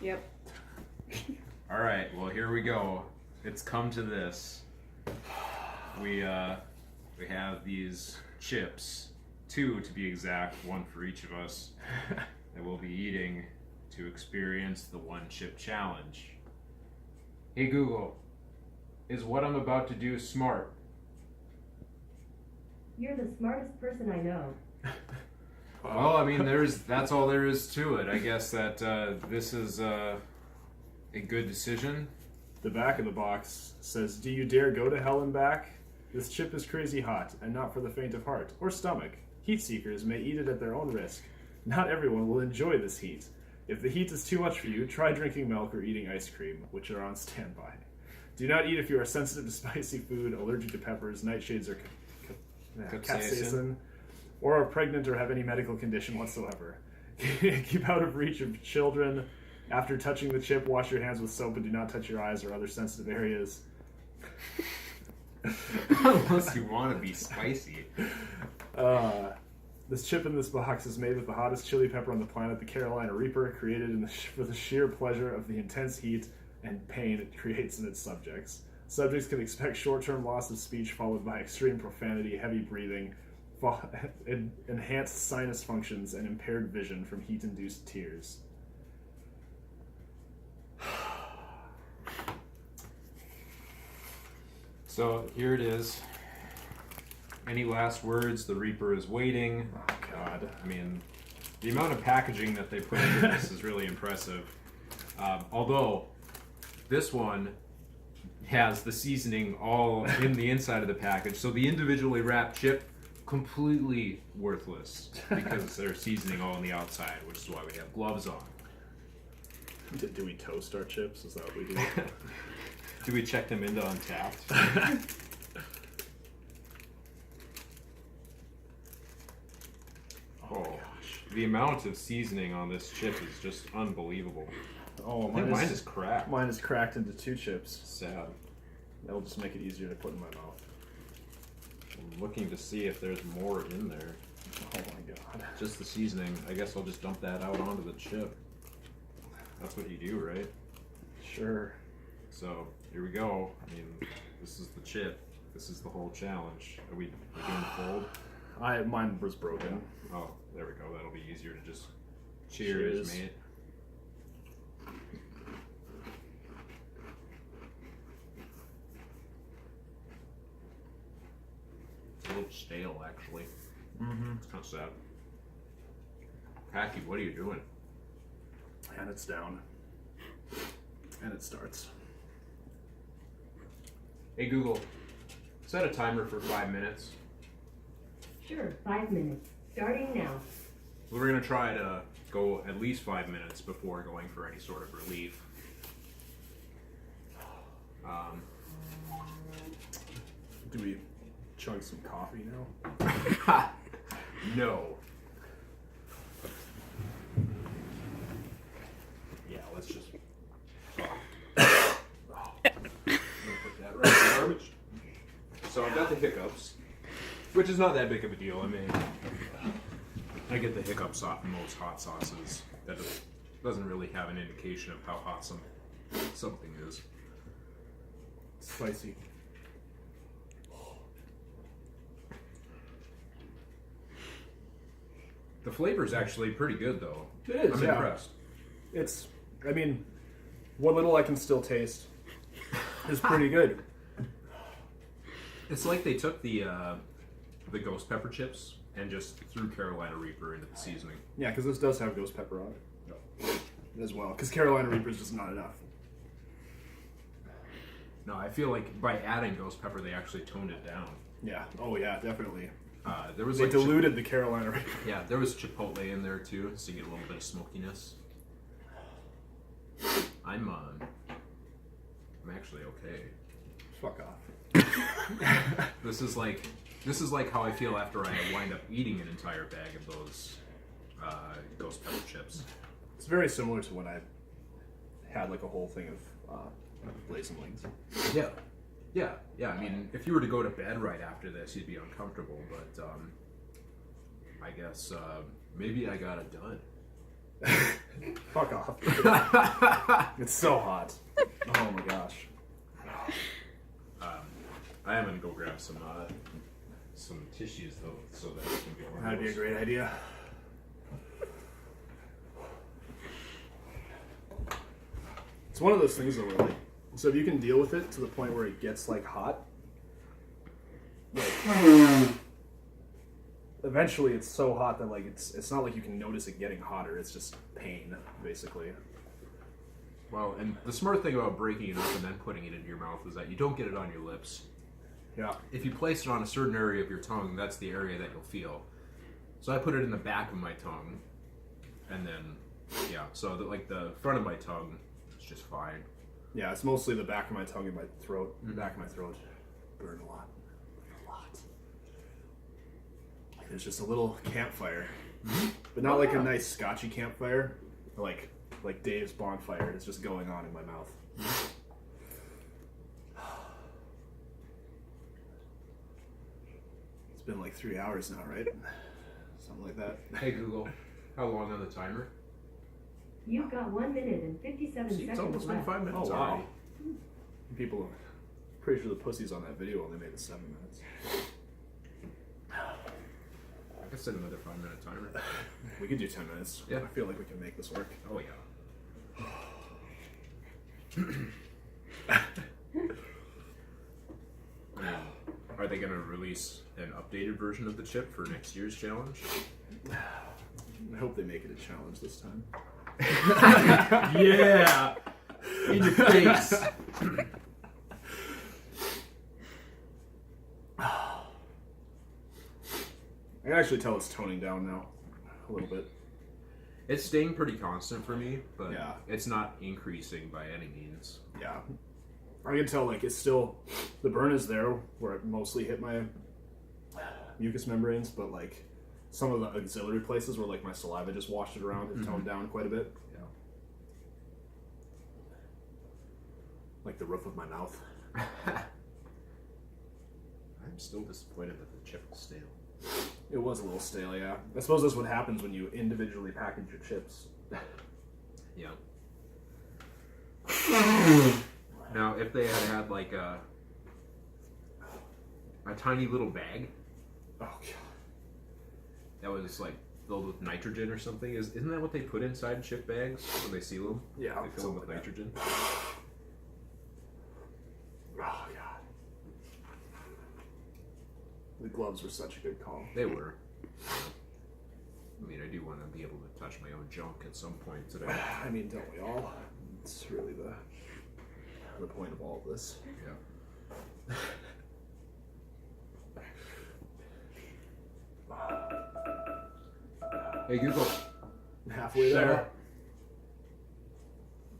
Yep. All right, well, here we go. It's come to this. We have these chips, 2 to be exact, 1 for each of us, that we'll be eating to experience the 1 chip challenge. Hey Google, is what I'm about to do smart? You're the smartest person I know. Well, I mean, that's all there is to it. I guess that this is a good decision. The back of the box says, "Do you dare go to hell and back? This chip is crazy hot, and not for the faint of heart or stomach. Heat seekers may eat it at their own risk. Not everyone will enjoy this heat. If the heat is too much for you, try drinking milk or eating ice cream, which are on standby. Do not eat if you are sensitive to spicy food, allergic to peppers, nightshades, or capsaicin, or are pregnant or have any medical condition whatsoever. Keep out of reach of children. After touching the chip, wash your hands with soap and do not touch your eyes or other sensitive areas." Unless you want to be spicy. This chip in this box is made with the hottest chili pepper on the planet, the Carolina Reaper, created for the sheer pleasure of the intense heat and pain it creates in its subjects. Subjects can expect short-term loss of speech followed by extreme profanity, heavy breathing, enhanced sinus functions, and impaired vision from heat-induced tears. So here it is. Any last words? The Reaper is waiting. Oh, God. I mean, the amount of packaging that they put into this is really impressive. Although, this one has the seasoning all in the inside of the package, so the individually wrapped chip, completely worthless because they're seasoning all on the outside, which is why we have gloves on. Do we toast our chips? Is that what we do? Do we check them into Untapped? Oh gosh. The amount of seasoning on this chip is just unbelievable. Oh, I think mine is cracked. Mine is cracked into 2 chips. Sad. That'll just make it easier to put in my mouth. I'm looking to see if there's more in there. Oh my God. Just the seasoning. I guess I'll just dump that out onto the chip. That's what you do, right? Sure. So, here we go. I mean, this is the chip. This is the whole challenge. Are we doing the fold? Mine was broken. Oh, there we go. That'll be easier to just cheers, mate. It's a little stale, actually. Mm-hmm. It's kind of sad. Packy, what are you doing? And it's down. And it starts. Hey Google, set a timer for 5 minutes. Sure, 5 minutes. Starting now. We're gonna try to go at least 5 minutes before going for any sort of relief. Do we chug some coffee now? No. Yeah, let's just. Put that right in the garbage. So I've got the hiccups, which is not that big of a deal. I mean, I get the hiccups off most hot sauces. That doesn't really have an indication of how hot something is. Spicy. The flavor is actually pretty good, though. It is, I'm yeah. impressed. It's, I mean, what little I can still taste is pretty good. It's like they took the ghost pepper chips and just threw Carolina Reaper into the seasoning. Yeah, because this does have ghost pepper on it as well. Because Carolina Reaper is just not enough. No, I feel like by adding ghost pepper, they actually toned it down. Yeah. Oh yeah, definitely. There was They like diluted the Carolina Reaper. yeah, there was chipotle in there too, so you get a little bit of smokiness. I'm actually okay. Fuck off. This is like how I feel after I wind up eating an entire bag of those ghost pepper chips. It's very similar to when I had like a whole thing of blazing wings. Yeah. I mean, if you were to go to bed right after this, you'd be uncomfortable. But I guess maybe I got it done. Fuck off. It's so hot. Oh my gosh. I am gonna go grab some tissues though, so that we can get one. That'd be a great idea. It's one of those things though where like, so if you can deal with it to the point where it gets like hot, like eventually it's so hot that like it's not like you can notice it getting hotter, it's just pain, basically. Well, and the smart thing about breaking it up and then putting it into your mouth is that you don't get it on your lips. Yeah. If you place it on a certain area of your tongue, that's the area that you'll feel. So I put it in the back of my tongue, and then, yeah, so that like the front of my tongue is just fine. Yeah, it's mostly the back of my tongue and my throat. The back of my throat burn a lot. A lot. Like there's just a little campfire. But not like a nice scotchy campfire. Like Dave's bonfire is just going on in my mouth. It's been like 3 hours now, right? Something like that. Hey Google, how long on the timer? You've got 1 minute and 57 See, it's seconds almost been left. 5 minutes Oh, wow. already. People, pretty sure the pussies on that video only made it 7 minutes. I could set another 5-minute timer. We could do 10 minutes. Yeah. I feel like we can make this work. Oh yeah. Are they going to release an updated version of the chip for next year's challenge? I hope they make it a challenge this time. Yeah! In your face! I can actually tell it's toning down now a little bit. It's staying pretty constant for me, but Yeah. it's not increasing by any means. Yeah. I can tell, like, it's still, the burn is there where it mostly hit my mucous membranes, but, like, some of the auxiliary places where, like, my saliva just washed it around and toned down quite a bit. Yeah. Like the roof of my mouth. I'm still disappointed that the chip is stale. It was a little stale, yeah. I suppose that's what happens when you individually package your chips. Yeah. Now, if they had like a tiny little bag Oh, God. that was like filled with nitrogen or something, isn't that what they put inside chip bags when they seal them? Yeah, They fill them with something like that. nitrogen. Oh, God. The gloves were such a good call. They were. I mean, I do want to be able to touch my own junk at some point today. I mean, don't we all? It's really the point of all of this. Yeah. Hey Google. Halfway there.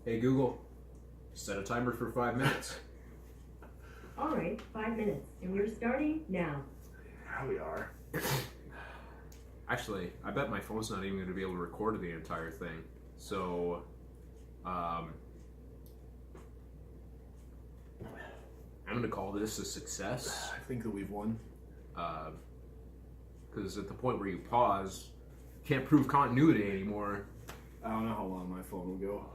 Hey Google. Set a timer for 5 minutes. All right, 5 minutes, and we're starting now. Here we are. Actually, I bet my phone's not even going to be able to record the entire thing. So, I'm going to call this a success. I think that we've won. Because at the point where you pause, you can't prove continuity anymore. I don't know how long my phone will go.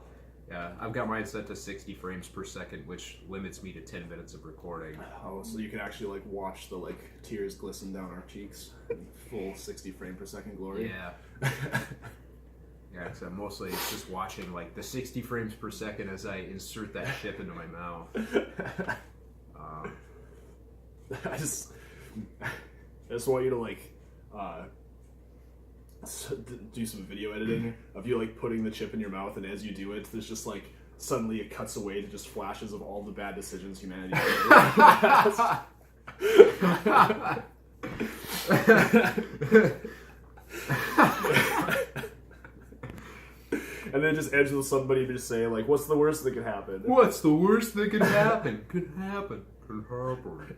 Yeah, I've got mine set to 60 frames per second, which limits me to 10 minutes of recording. Oh, so you can actually like watch the like tears glisten down our cheeks in full 60 frame per second glory. Yeah. Yeah, except mostly it's just watching like the 60 frames per second as I insert that chip into my mouth. I just want you to like do some video editing of you like putting the chip in your mouth, and as you do it, there's just like suddenly it cuts away to just flashes of all the bad decisions humanity made. And then just ends with somebody just saying like, "What's the worst that could happen?" What's the worst that could happen? Could happen. Could happen.